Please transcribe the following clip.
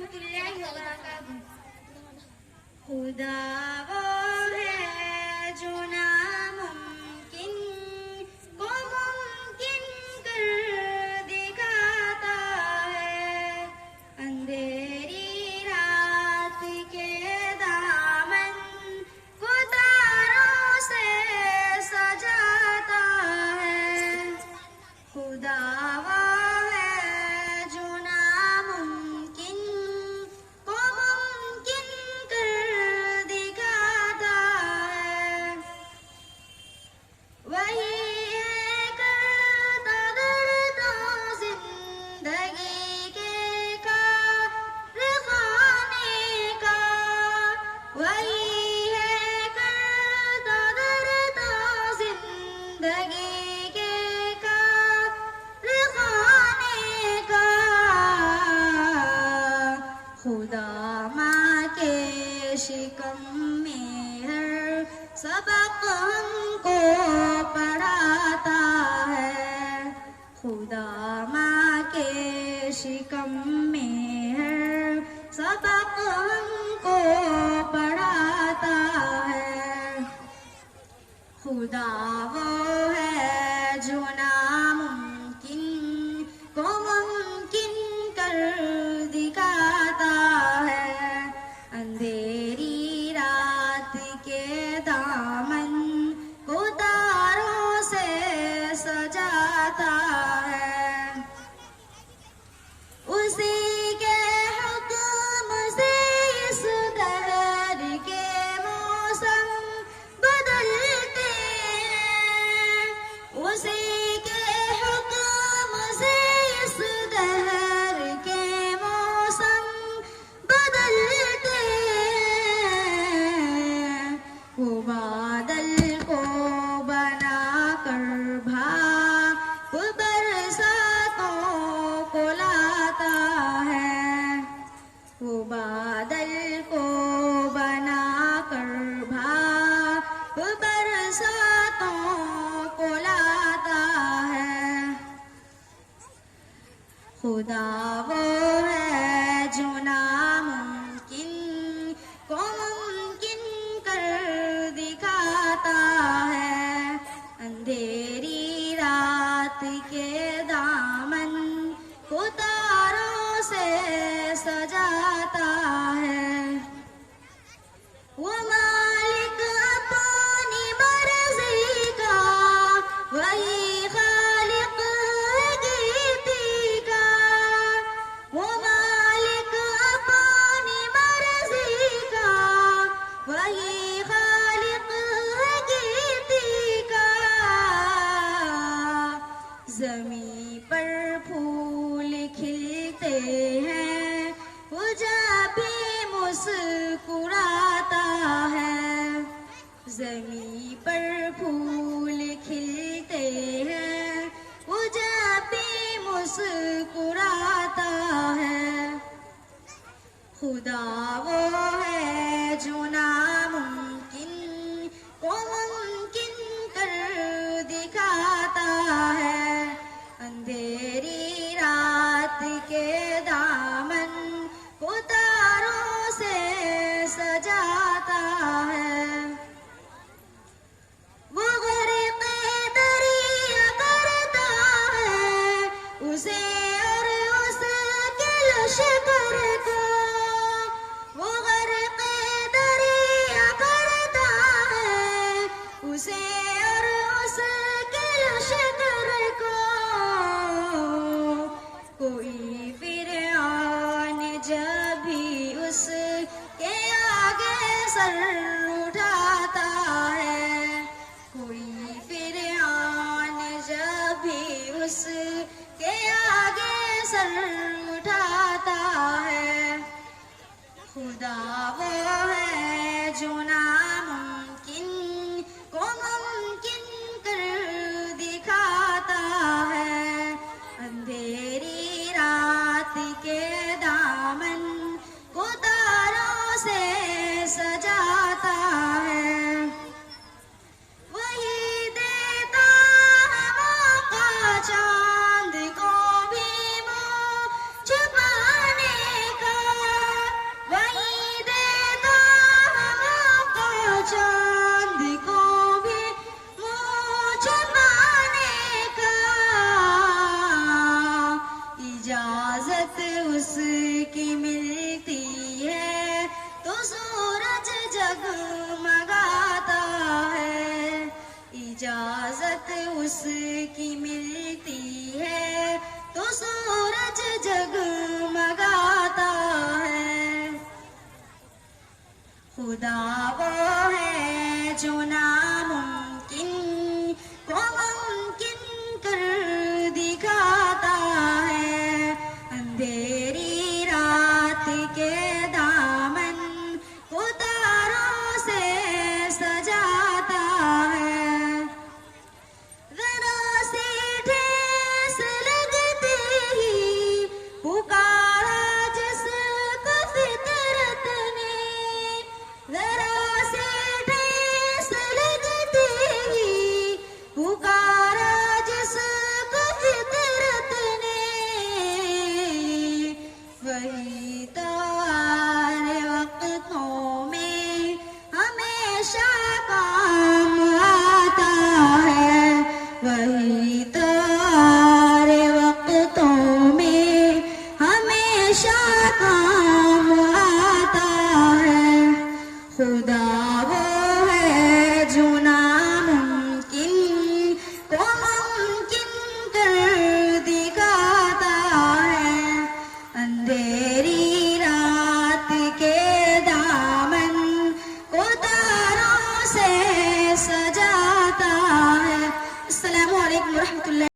الله وبركاته. خدا وہ ہے جو ناممکن کو ممکن کر دکھاتا ہے، اندھیری رات کے دامن کو تاروں سے سجاتا ہے۔ خدا وہ ہے جو ناممکن کو ممکن کر دکھاتا ہے، وہی ہے کرتا دردوں زندگی کے کارخانے کا، وہی ہے کرتا دردوں زندگی کے کارخانے کا۔ خدا ماں کے شکم میں ہر سبق ہم کو پڑھاتا ہے، خدا ماں کے شکم میں ہر سبق ہم کو پڑھاتا ہے۔ خدا وہ ہے جو ناممکن کو ممکن کر دکھاتا ہے، اندھیری رات کے دامن کو تاروں سے سجاتا ہے۔ اسی کے حکم سے اس دہر کے موسم بدلتے ہیں، اسی کے حکم سے اس دہر کے موسم بدلتے ہیں۔ وہ بادل کو بنا کر بھاپ برساتوں کو لاتا ہے، وہ بادل کو بنا کر بھاپ برساتوں کو لاتا ہے۔ خدا وہ ہے جو ناممکن کو ممکن کر دکھاتا ہے، اندھیری رات کے دامن کو تاروں سے سجاتا ہے۔ وہ مالک اپنی مرضی کا، وہی خالق ہے گیتی کا، وہ مالک اپنی مرضی کا، وہی خالق ہے گیتی کا۔ زمیں پر پھول کھلتے ہیں، وہ جب بھی مسکراتا ہے، زمیں پر پھول کھلتے ہیں، وہ جب بھی مسکراتا ہے۔ خدا وہ ہے جو ناممکن کو ممکن کر دکھاتا ہے، اندھیری رات کے دامن کو تاروں سے سجاتا ہے۔ وہ غرق دریا کرتا ہے اسے اور اس کے لشکر کو، وہ غرق دریا کرتا ہے اسے اور اس کے لشکر کو۔ کوئی فرعون جب بھی اس کے آگے سر اٹھاتا ہے، کوئی فرعون جب بھی اس کے آگے سر اٹھاتا ہے۔ خدا وہ ہے جو ناممکن کو ممکن کر دکھاتا ہے، اندھیری رات کے دامن کو تاروں سے سجاتا ہے۔ وہی دیتا ہے موقع چاند کو بھی منہ چھپانے کا، کی ملتی ہے تو سورج جگمگاتا ہے، اجازت اس کی ملتی ہے تو سورج جگمگاتا ہے۔ خدا وہ ہے جو نہ